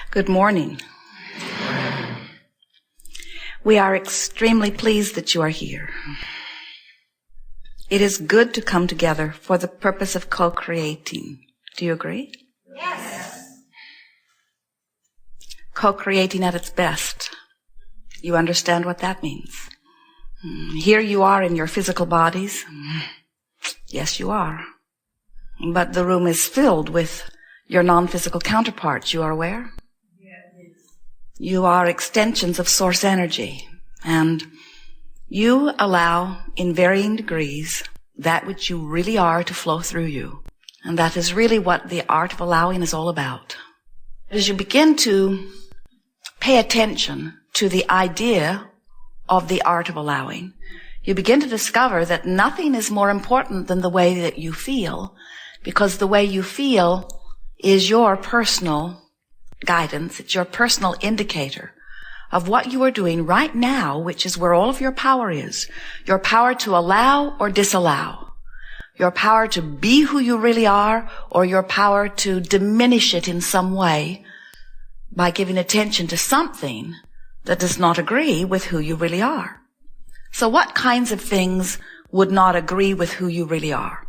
Good morning. We are extremely pleased that you are here. It is good to come together for the purpose of co-creating. Do you agree? Yes. Co-creating at its best. You understand what that means? Here you are in your physical bodies. Yes, you are. But the room is filled with your non-physical counterparts. You are aware? You are extensions of source energy, and you allow, in varying degrees, that which you really are to flow through you. And that is really what the art of allowing is all about. As you begin to pay attention to the idea of the art of allowing, you begin to discover that nothing is more important than the way that you feel, because the way you feel is your personal guidance. It's your personal indicator of what you are doing right now, which is where all of your power is. Your power to allow or disallow. Your power to be who you really are, or your power to diminish it in some way by giving attention to something that does not agree with who you really are. So what kinds of things would not agree with who you really are?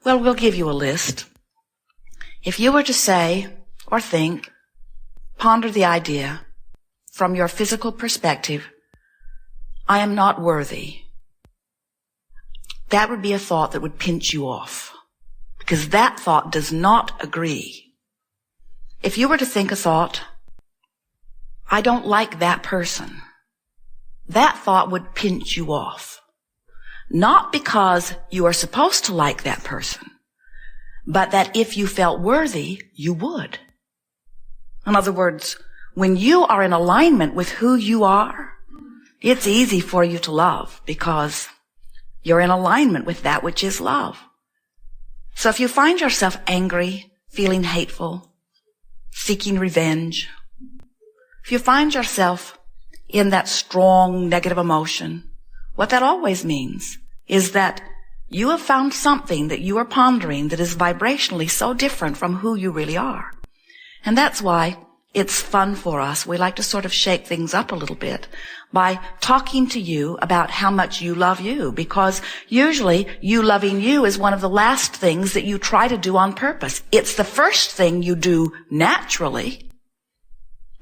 Well, we'll give you a list. If you were to say or think, ponder the idea from your physical perspective, I am not worthy. That would be a thought that would pinch you off, because that thought does not agree. If you were to think a thought, I don't like that person, that thought would pinch you off. Not because you are supposed to like that person, but that if you felt worthy, you would. In other words, when you are in alignment with who you are, it's easy for you to love because you're in alignment with that which is love. So if you find yourself angry, feeling hateful, seeking revenge, if you find yourself in that strong negative emotion, what that always means is that you have found something that you are pondering that is vibrationally so different from who you really are. And that's why it's fun for us. We like to sort of shake things up a little bit by talking to you about how much you love you, because usually you loving you is one of the last things that you try to do on purpose. It's the first thing you do naturally,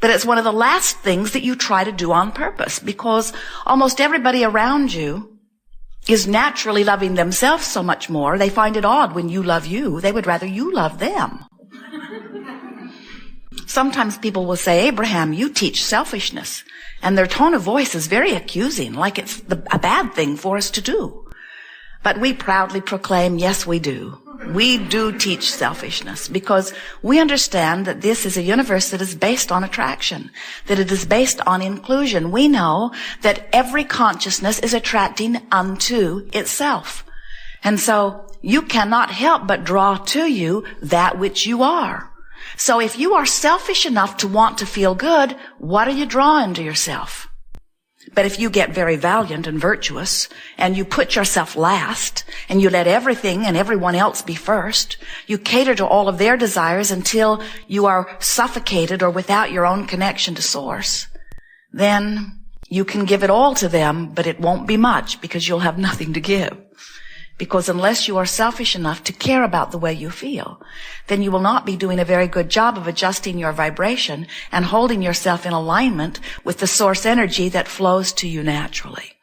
but it's one of the last things that you try to do on purpose, because almost everybody around you is naturally loving themselves so much more. They find it odd when you love you. They would rather you love them. Sometimes people will say, Abraham, you teach selfishness. And their tone of voice is very accusing, like it's a bad thing for us to do. But we proudly proclaim, yes, we do. We do teach selfishness because we understand that this is a universe that is based on attraction, that it is based on inclusion. We know that every consciousness is attracting unto itself. And so you cannot help but draw to you that which you are. So if you are selfish enough to want to feel good, what are you drawing to yourself? But if you get very valiant and virtuous, and you put yourself last, and you let everything and everyone else be first, you cater to all of their desires until you are suffocated or without your own connection to source, then you can give it all to them, but it won't be much because you'll have nothing to give. Because unless you are selfish enough to care about the way you feel, then you will not be doing a very good job of adjusting your vibration and holding yourself in alignment with the source energy that flows to you naturally.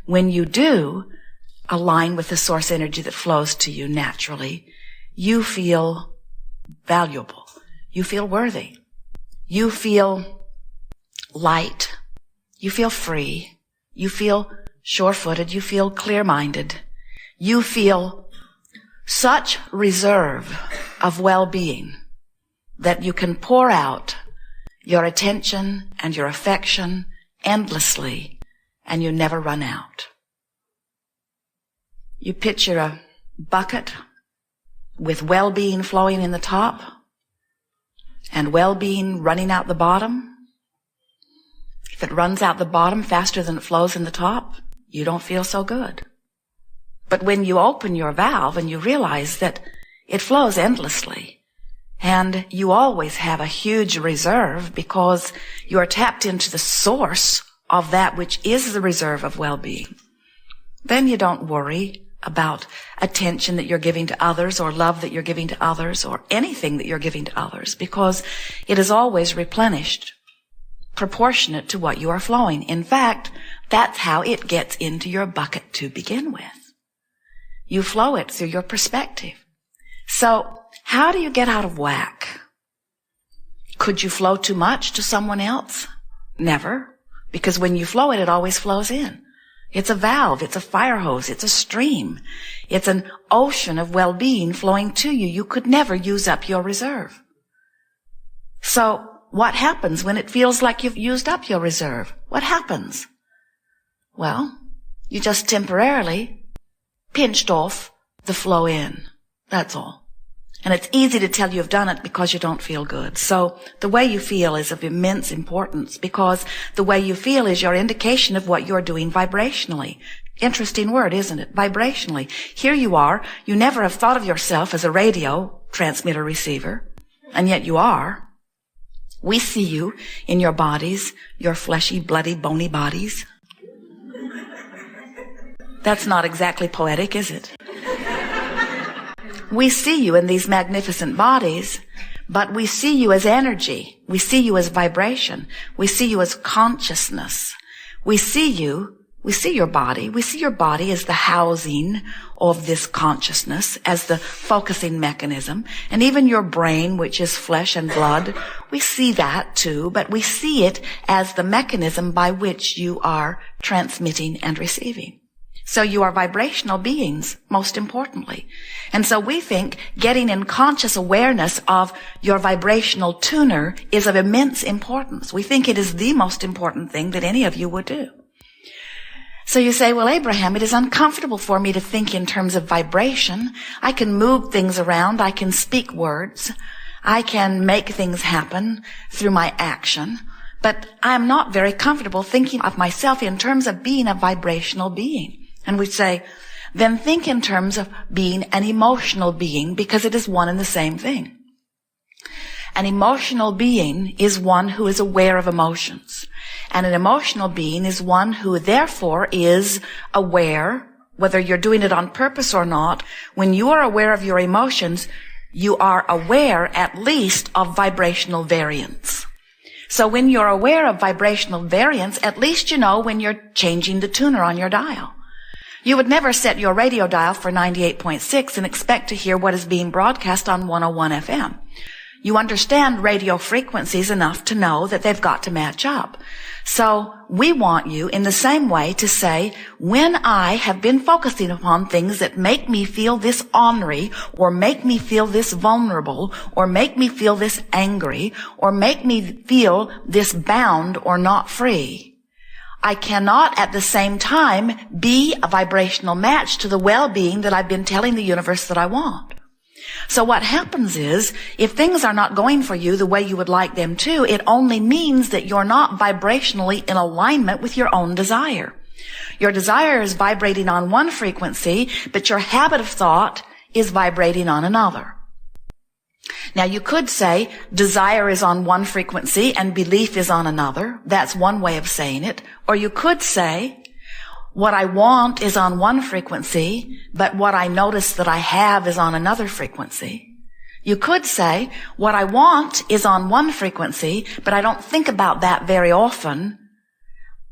When you do align with the source energy that flows to you naturally, you feel valuable. You feel worthy. You feel light. You feel free. You feel sure-footed. You feel clear-minded. You feel such reserve of well-being that you can pour out your attention and your affection endlessly, and you never run out. You picture a bucket with well-being flowing in the top and well-being running out the bottom. If it runs out the bottom faster than it flows in the top, you don't feel so good. But when you open your valve and you realize that it flows endlessly, And you always have a huge reserve because you are tapped into the source of that which is the reserve of well-being. Then you don't worry about attention that you're giving to others or love that you're giving to others or anything that you're giving to others, because it is always replenished, proportionate to what you are flowing. In fact, that's how it gets into your bucket to begin with. You flow it through your perspective. So, how do you get out of whack? Could you flow too much to someone else? Never. Because when you flow it, it always flows in. It's a valve, it's a fire hose, it's a stream. It's an ocean of well-being flowing to you. You could never use up your reserve. So, what happens when it feels like you've used up your reserve? What happens? Well, you just temporarily pinched off the flow in. That's all. And it's easy to tell you've done it because you don't feel good. So the way you feel is of immense importance, because the way you feel is your indication of what you're doing vibrationally. Interesting word, isn't it? Vibrationally. Here you are. You never have thought of yourself as a radio transmitter receiver, and yet you are. We see you in your bodies, your fleshy, bloody, bony bodies. That's not exactly poetic, is it? We see you in these magnificent bodies, but we see you as energy. We see you as vibration. We see you as consciousness. We see your body. We see your body as the housing of this consciousness, as the focusing mechanism. And even your brain, which is flesh and blood, we see that too, but we see it as the mechanism by which you are transmitting and receiving. So you are vibrational beings, most importantly. And so we think getting in conscious awareness of your vibrational tuner is of immense importance. We think it is the most important thing that any of you would do. So you say, well, Abraham, it is uncomfortable for me to think in terms of vibration. I can move things around. I can speak words. I can make things happen through my action. But I am not very comfortable thinking of myself in terms of being a vibrational being. And we say, then think in terms of being an emotional being, because it is one and the same thing. An emotional being is one who is aware of emotions. And an emotional being is one who therefore is aware, whether you're doing it on purpose or not. When you are aware of your emotions, you are aware at least of vibrational variance. So when you're aware of vibrational variance, at least you know when you're changing the tuner on your dial. You would never set your radio dial for 98.6 and expect to hear what is being broadcast on 101 FM. You understand radio frequencies enough to know that they've got to match up. So we want you in the same way to say, when I have been focusing upon things that make me feel this ornery, or make me feel this vulnerable, or make me feel this angry, or make me feel this bound or not free, I cannot at the same time be a vibrational match to the well-being that I've been telling the universe that I want. So what happens is, if things are not going for you the way you would like them to, it only means that you're not vibrationally in alignment with your own desire. Your desire is vibrating on one frequency, but your habit of thought is vibrating on another. Now you could say desire is on one frequency and belief is on another. That's one way of saying it. Or you could say what I want is on one frequency, but what I notice that I have is on another frequency. You could say what I want is on one frequency, but I don't think about that very often.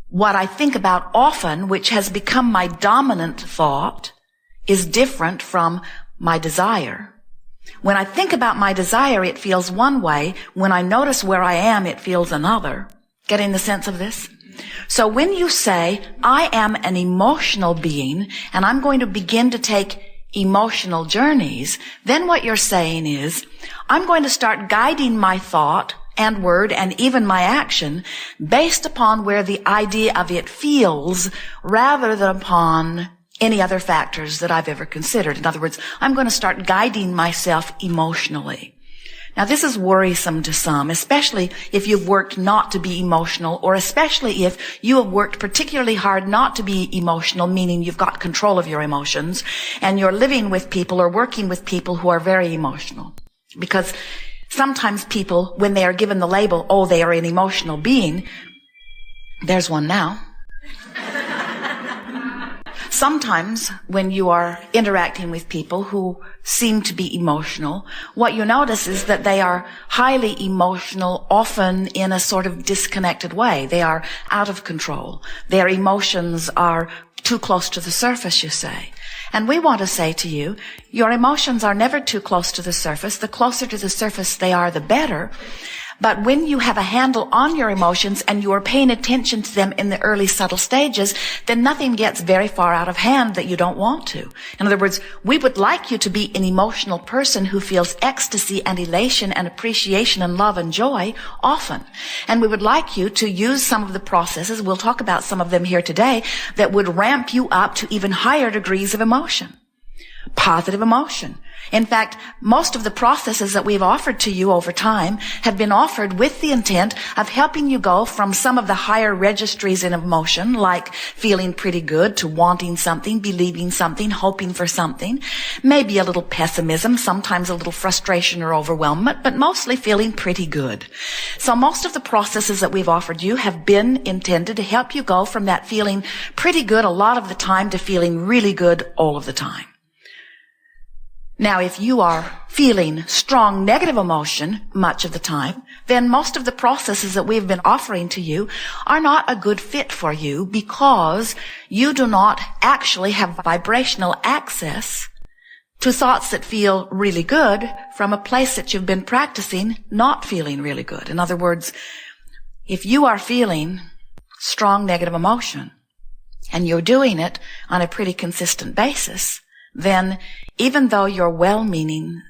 What I think about often, which has become my dominant thought, is different from my desire. When I think about my desire, it feels one way. When I notice where I am, it feels another. Getting the sense of this? So when you say, I am an emotional being, and I'm going to begin to take emotional journeys, then what you're saying is, I'm going to start guiding my thought and word and even my action based upon where the idea of it feels, rather than upon any other factors that I've ever considered. In other words, I'm going to start guiding myself emotionally. Now, this is worrisome to some, especially if you've worked not to be emotional, or especially if you have worked particularly hard not to be emotional, meaning you've got control of your emotions, and you're living with people or working with people who are very emotional. Because Sometimes people, when they are given the label, oh, they are an emotional being, there's one now. Sometimes when you are interacting with people who seem to be emotional, what you notice is that they are highly emotional, often in a sort of disconnected way. They are out of control. Their emotions are too close to the surface, you say. And we want to say to you, your emotions are never too close to the surface. The closer to the surface they are, the better. But when you have a handle on your emotions and you are paying attention to them in the early subtle stages, then nothing gets very far out of hand that you don't want to. In other words, we would like you to be an emotional person who feels ecstasy and elation and appreciation and love and joy often. And we would like you to use some of the processes, we'll talk about some of them here today, that would ramp you up to even higher degrees of emotion. Positive emotion. In fact, most of the processes that we've offered to you over time have been offered with the intent of helping you go from some of the higher registries in emotion, like feeling pretty good, to wanting something, believing something, hoping for something, maybe a little pessimism, sometimes a little frustration or overwhelmment, but mostly feeling pretty good. So most of the processes that we've offered you have been intended to help you go from that feeling pretty good a lot of the time to feeling really good all of the time. Now, if you are feeling strong negative emotion much of the time, then most of the processes that we've been offering to you are not a good fit for you because you do not actually have vibrational access to thoughts that feel really good from a place that you've been practicing not feeling really good. In other words, if you are feeling strong negative emotion and you're doing it on a pretty consistent basis, then even though your well-meaning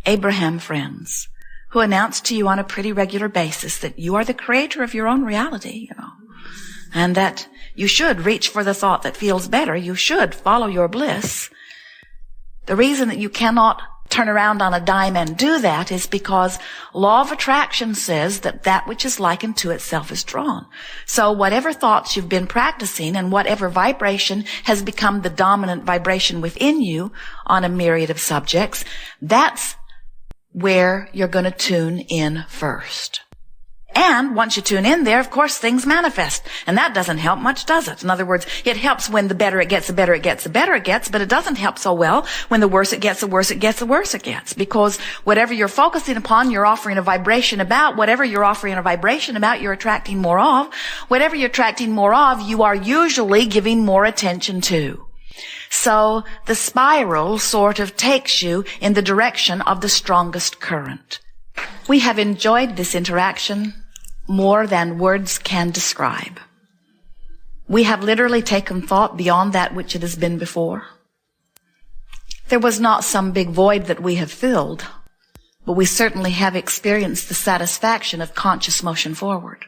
Abraham friends who announce to you on a pretty regular basis that you are the creator of your own reality, and that you should reach for the thought that feels better, you should follow your bliss, the reason that you cannot turn around on a dime and do that is because law of attraction says that that which is likened to itself is drawn. So whatever thoughts you've been practicing and whatever vibration has become the dominant vibration within you on a myriad of subjects, that's where you're going to tune in first. And once you tune in there, of course, things manifest. And that doesn't help much, does it? In other words, it helps when the better it gets, the better it gets, the better it gets, but it doesn't help so well when the worse it gets, the worse it gets, the worse it gets. Because whatever you're focusing upon, you're offering a vibration about. Whatever you're offering a vibration about, you're attracting more of. Whatever you're attracting more of, you are usually giving more attention to. So the spiral sort of takes you in the direction of the strongest current. We have enjoyed this interaction more than words can describe. We have literally taken thought beyond that which it has been before. There was not some big void that we have filled, but we certainly have experienced the satisfaction of conscious motion forward.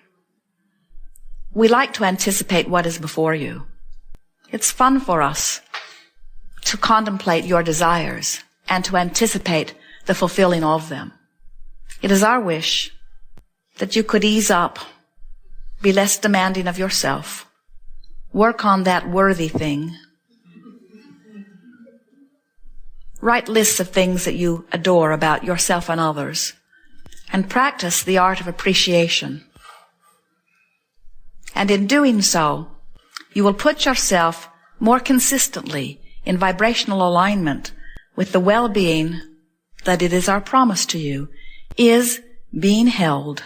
We like to anticipate what is before you. It's fun for us to contemplate your desires and to anticipate the fulfilling of them. It is our wish that you could ease up, be less demanding of yourself, work on that worthy thing, write lists of things that you adore about yourself and others, and practice the art of appreciation. And in doing so, you will put yourself more consistently in vibrational alignment with the well-being that it is our promise to you is being held,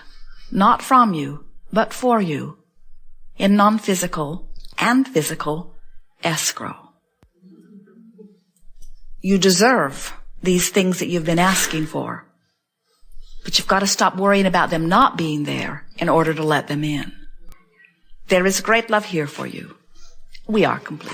not from you, but for you, in non-physical and physical escrow. You deserve these things that you've been asking for, but you've got to stop worrying about them not being there in order to let them in. There is great love here for you. We are complete.